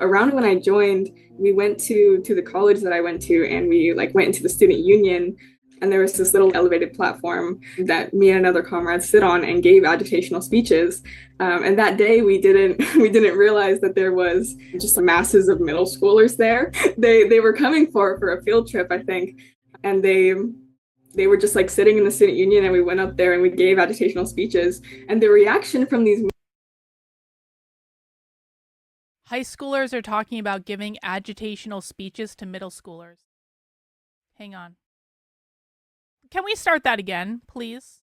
Around when I joined, we went to the college that I went to, and we went into the student union. And there was this little elevated platform that me and another comrade sit on and gave agitational speeches. And that day we didn't we didn't realize that there was just masses of middle schoolers there. They were coming for a field trip, I think, and they were just sitting in the student union, and we went up there and we gave agitational speeches. And the reaction from these high schoolers are talking about giving agitational speeches to middle schoolers. Hang on. Can we start that again, please?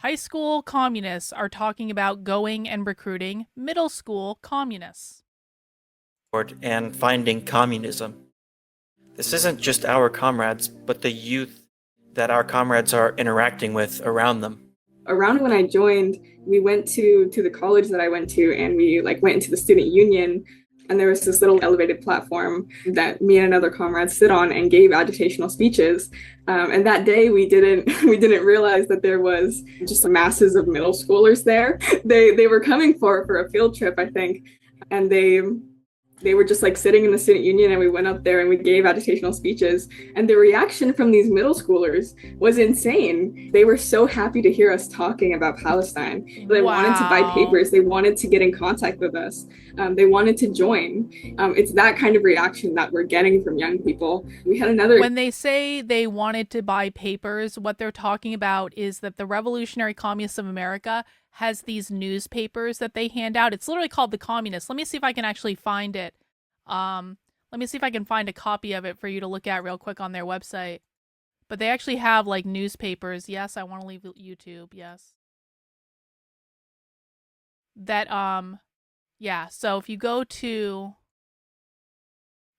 High school communists are talking about going and recruiting middle school communists. And finding communism. This isn't just our comrades, but the youth that our comrades are interacting with around them. Around when I joined, we went to the college that I went to, and we went into the student union. And there was this little elevated platform that me and another comrade sit on and gave agitational speeches. And that day we didn't realize that there was just masses of middle schoolers there. They were coming for a field trip, I think, and they were just sitting in the student union, and we went up there and we gave agitational speeches. And the reaction from these middle schoolers was insane. They were so happy to hear us talking about Palestine. They wanted to buy papers. They wanted to get in contact with us. They wanted to join. It's that kind of reaction that we're getting from young people. We had another... When they say they wanted to buy papers, what they're talking about is that the Revolutionary Communists of America has these newspapers that they hand out. It's literally called The Communist. Let me see if I can actually find it. Let me see if I can find a copy of it for you to look at real quick on their website. But they actually have newspapers. Yes, I want to leave YouTube. Yes. That, yeah. So if you go to,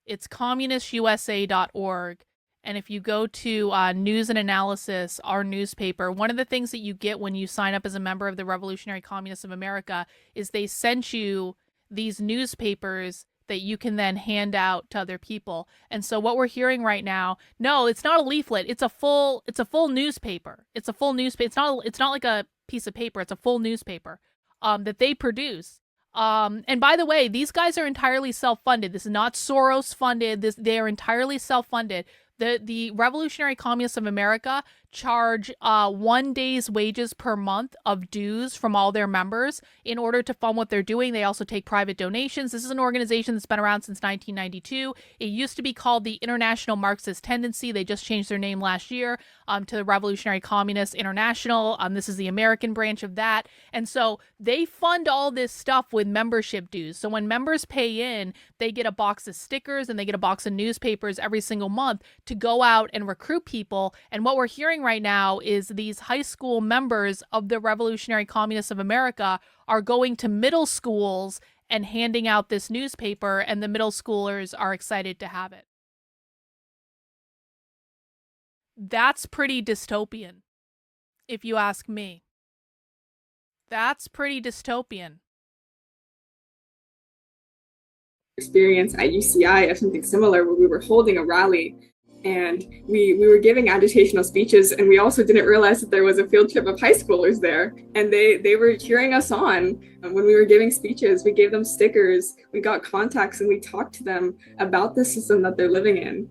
it's communistusa.org. And if you go to News and Analysis, our newspaper, one of the things that you get when you sign up as a member of the Revolutionary Communists of America is they sent you these newspapers that you can then hand out to other people. And so what we're hearing right now, no, it's not a leaflet. It's a full newspaper. It's a full newspaper. It's not like a piece of paper. It's a full newspaper that they produce. And by the way, these guys are entirely self-funded. This is not Soros funded. They are entirely self-funded. The Revolutionary Communists of America charge 1 day's wages per month of dues from all their members in order to fund what they're doing. They also take private donations. This is an organization that's been around since 1992. It used to be called the International Marxist Tendency. They just changed their name last year to the Revolutionary Communist International. This is the American branch of that. And so they fund all this stuff with membership dues. So when members pay in, they get a box of stickers and they get a box of newspapers every single month to go out and recruit people. And what we're hearing right now is these high school members of the Revolutionary Communists of America are going to middle schools and handing out this newspaper, and the middle schoolers are excited to have it. That's pretty dystopian, if you ask me. That's pretty dystopian. Experience at UCI of something similar, where we were holding a rally and we were giving agitational speeches, and we also didn't realize that there was a field trip of high schoolers there, and they were cheering us on when we were giving speeches. We gave them stickers, we got contacts, and we talked to them about the system that they're living in.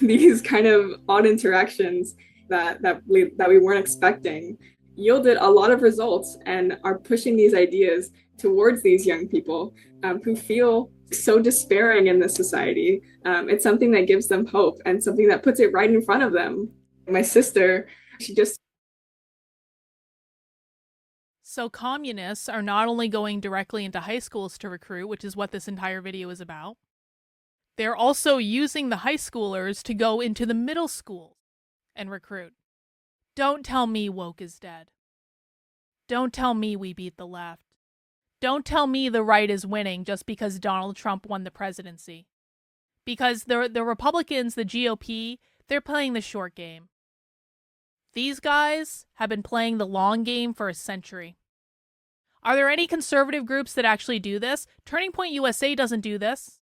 These kind of odd interactions that we weren't expecting yielded a lot of results and are pushing these ideas towards these young people who feel so despairing in this society. It's something that gives them hope and something that puts it right in front of them. My sister, she just... So communists are not only going directly into high schools to recruit, which is what this entire video is about, they're also using the high schoolers to go into the middle schools and recruit. Don't tell me woke is dead. Don't tell me we beat the left. Don't tell me the right is winning just because Donald Trump won the presidency. Because the Republicans, the GOP, they're playing the short game. These guys have been playing the long game for a century. Are there any conservative groups that actually do this? Turning Point USA doesn't do this.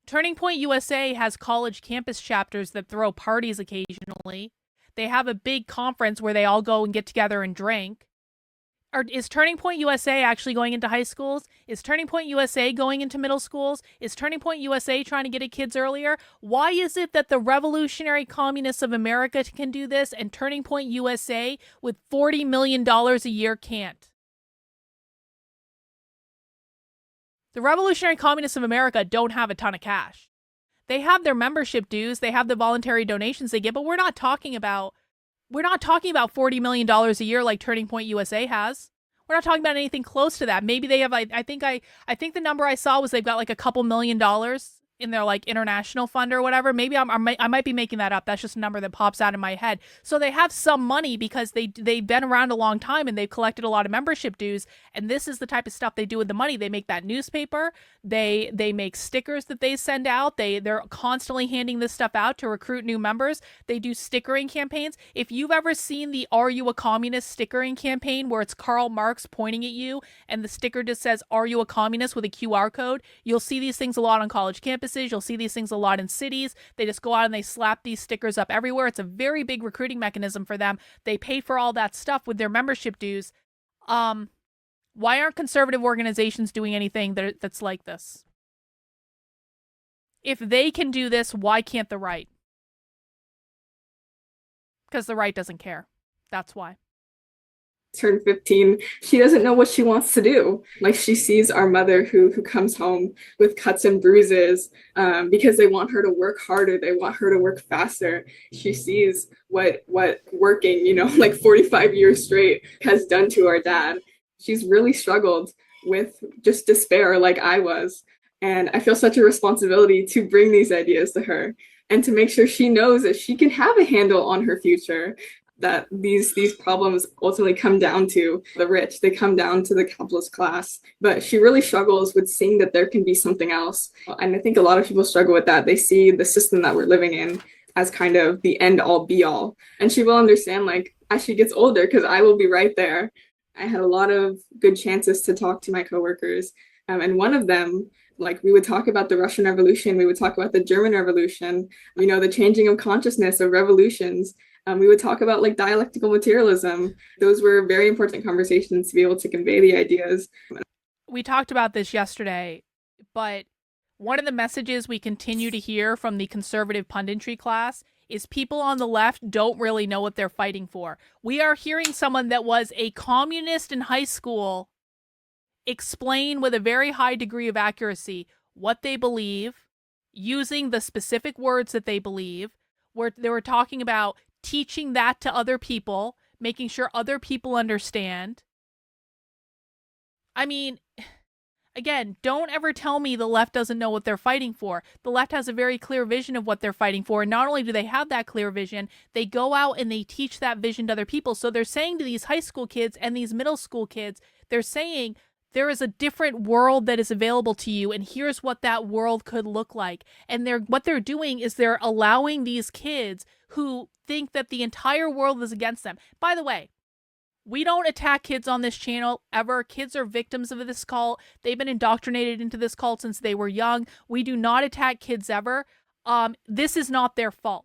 Turning Point USA has college campus chapters that throw parties occasionally. They have a big conference where they all go and get together and drink. Or is Turning Point USA actually going into high schools? Is Turning Point USA going into middle schools? Is Turning Point USA trying to get at kids earlier? Why is it that the revolutionary communists of America can do this and Turning Point USA with $40 million a year can't? The revolutionary communists of America don't have a ton of cash. They have their membership dues, they have the voluntary donations they get, but we're not talking about $40 million a year like Turning Point USA has. We're not talking about anything close to that. Maybe they have, I think the number I saw was they've got like a couple $1 million in their like international fund or whatever. Maybe I might be making that up. That's just a number that pops out in my head. So they have some money because they've been around a long time and they've collected a lot of membership dues. And this is the type of stuff they do with the money. They make that newspaper. They make stickers that they send out. They're constantly handing this stuff out to recruit new members. They do stickering campaigns. If you've ever seen the "Are You a Communist" stickering campaign where it's Karl Marx pointing at you and the sticker just says "Are you a communist" with a QR code, you'll see these things a lot on college campuses. You'll see these things a lot in cities. They just go out and they slap these stickers up everywhere. It's a very big recruiting mechanism for them. They pay for all that stuff with their membership dues. Why aren't conservative organizations doing anything that's like this? If they can do this, why can't the right? Because the right doesn't care. That's why. Turned 15, she doesn't know what she wants to do. Like, she sees our mother who comes home with cuts and bruises because they want her to work harder, they want her to work faster. She sees what working, like 45 years straight has done to our dad. She's really struggled with just despair like I was. And I feel such a responsibility to bring these ideas to her and to make sure she knows that she can have a handle on her future, that these problems ultimately come down to the rich, they come down to the capitalist class. But she really struggles with seeing that there can be something else. And I think a lot of people struggle with that. They see the system that we're living in as kind of the end all be all. And she will understand, like, as she gets older, because I will be right there. I had a lot of good chances to talk to my coworkers. And one of them, like, we would talk about the Russian Revolution, we would talk about the German Revolution, the changing of consciousness of revolutions. We would talk about like dialectical materialism. Those were very important conversations to be able to convey the ideas. We talked about this yesterday, but one of the messages we continue to hear from the conservative punditry class is people on the left don't really know what they're fighting for. We are hearing someone that was a communist in high school explain with a very high degree of accuracy what they believe, using the specific words that they believe, where they were talking about teaching that to other people, making sure other people understand. I mean, again, don't ever tell me the left doesn't know what they're fighting for. The left has a very clear vision of what they're fighting for. And not only do they have that clear vision, they go out and they teach that vision to other people. So they're saying to these high school kids and these middle school kids, they're saying, there is a different world that is available to you, and here's what that world could look like. And what they're doing is they're allowing these kids who think that the entire world is against them. By the way, we don't attack kids on this channel ever. Kids are victims of this cult. They've been indoctrinated into this cult since they were young. We do not attack kids ever. This is not their fault.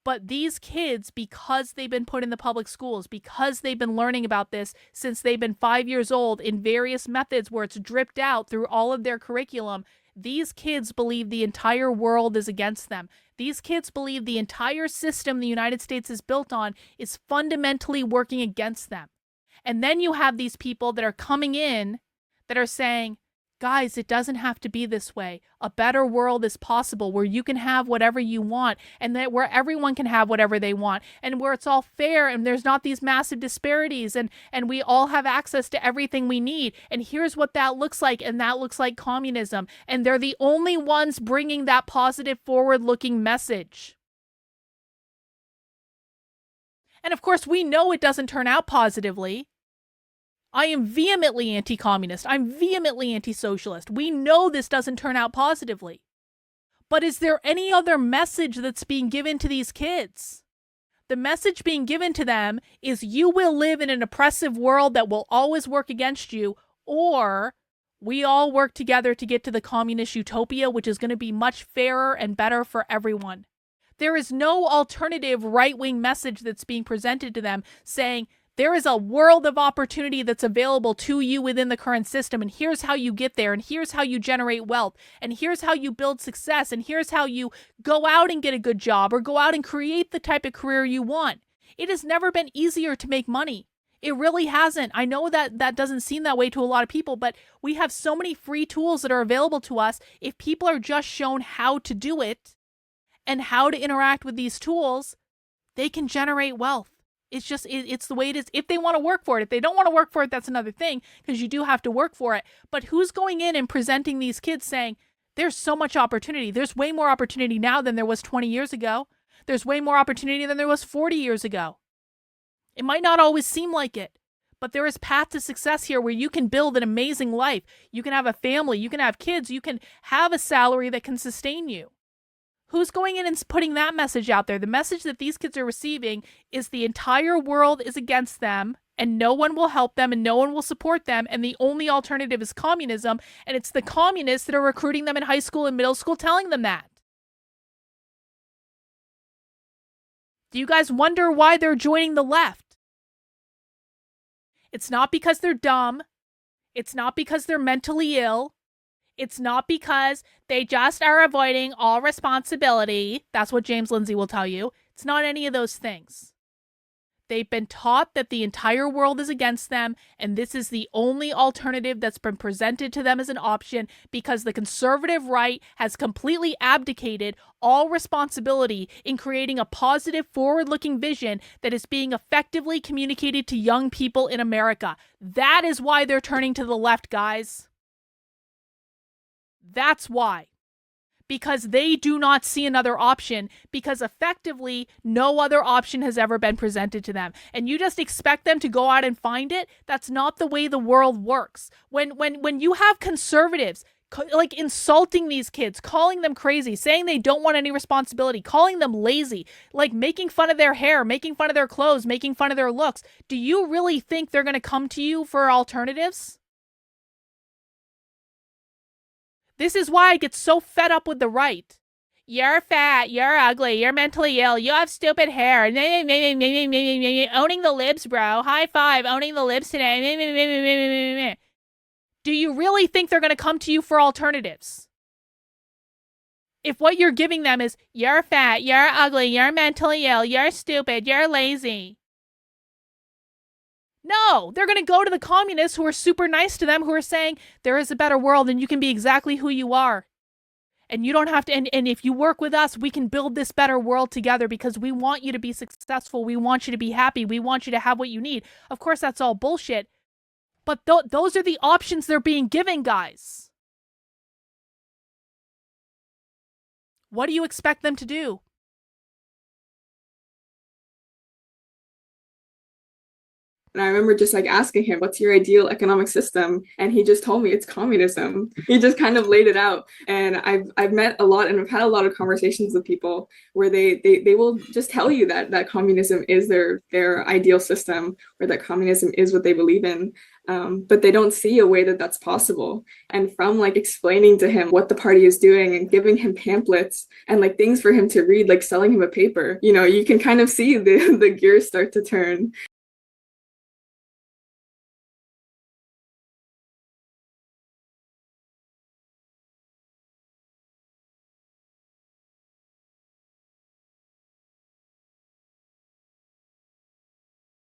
But these kids, because they've been put in the public schools, because they've been learning about this since they've been 5 years old in various methods where it's dripped out through all of their curriculum, these kids believe the entire world is against them. These kids believe the entire system the United States is built on is fundamentally working against them. And then you have these people that are coming in that are saying, guys, it doesn't have to be this way. A better world is possible where you can have whatever you want, and that where everyone can have whatever they want, and where it's all fair and there's not these massive disparities, and we all have access to everything we need. And here's what that looks like, and that looks like communism. And they're the only ones bringing that positive, forward-looking message. And of course, we know it doesn't turn out positively. I am vehemently anti-communist. I'm vehemently anti-socialist. We know this doesn't turn out positively. But is there any other message that's being given to these kids? The message being given to them is you will live in an oppressive world that will always work against you, or we all work together to get to the communist utopia, which is going to be much fairer and better for everyone. There is no alternative right-wing message that's being presented to them saying, There is a world of opportunity that's available to you within the current system, and here's how you get there, and here's how you generate wealth, and here's how you build success, and here's how you go out and get a good job or go out and create the type of career you want. It has never been easier to make money. It really hasn't. I know that that doesn't seem that way to a lot of people, but we have so many free tools that are available to us. If people are just shown how to do it and how to interact with these tools, they can generate wealth. It's the way it is. If they want to work for it. If they don't want to work for it, that's another thing, because you do have to work for it. But who's going in and presenting these kids saying, there's so much opportunity. There's way more opportunity now than there was 20 years ago. There's way more opportunity than there was 40 years ago. It might not always seem like it, but there is path to success here where you can build an amazing life. You can have a family. You can have kids. You can have a salary that can sustain you. Who's going in and putting that message out there? The message that these kids are receiving is the entire world is against them and no one will help them and no one will support them, and the only alternative is communism, and it's the communists that are recruiting them in high school and middle school telling them that. Do you guys wonder why they're joining the left? It's not because they're dumb. It's not because they're mentally ill. It's not because they just are avoiding all responsibility. That's what James Lindsay will tell you. It's not any of those things. They've been taught that the entire world is against them, and this is the only alternative that's been presented to them as an option because the conservative right has completely abdicated all responsibility in creating a positive, forward-looking vision that is being effectively communicated to young people in America. That is why they're turning to the left, guys. That's why. Because they do not see another option, because effectively no other option has ever been presented to them. And you just expect them to go out and find it? That's not the way the world works. When you have conservatives like insulting these kids, calling them crazy, saying they don't want any responsibility, calling them lazy, like making fun of their hair, making fun of their clothes, making fun of their looks, do you really think they're going to come to you for alternatives? This is why I get so fed up with the right. You're fat, you're ugly, you're mentally ill, you have stupid hair. Owning the libs, bro. High five, owning the libs today. Do you really think they're going to come to you for alternatives? If what you're giving them is, you're fat, you're ugly, you're mentally ill, you're stupid, you're lazy. No, they're going to go to the communists who are super nice to them, who are saying there is a better world and you can be exactly who you are. And you don't have to, and if you work with us, we can build this better world together because we want you to be successful. We want you to be happy. We want you to have what you need. Of course, that's all bullshit. But those are the options they're being given, guys. What do you expect them to do? And I remember just like asking him, what's your ideal economic system? And he just told me it's communism. He just kind of laid it out. And I've met a lot and I've had a lot of conversations with people where they will just tell you that communism is their ideal system, or that communism is what they believe in. But they don't see a way that that's possible. And from like explaining to him what the party is doing and giving him pamphlets and like things for him to read, like selling him a paper, you know, you can kind of see the gears start to turn.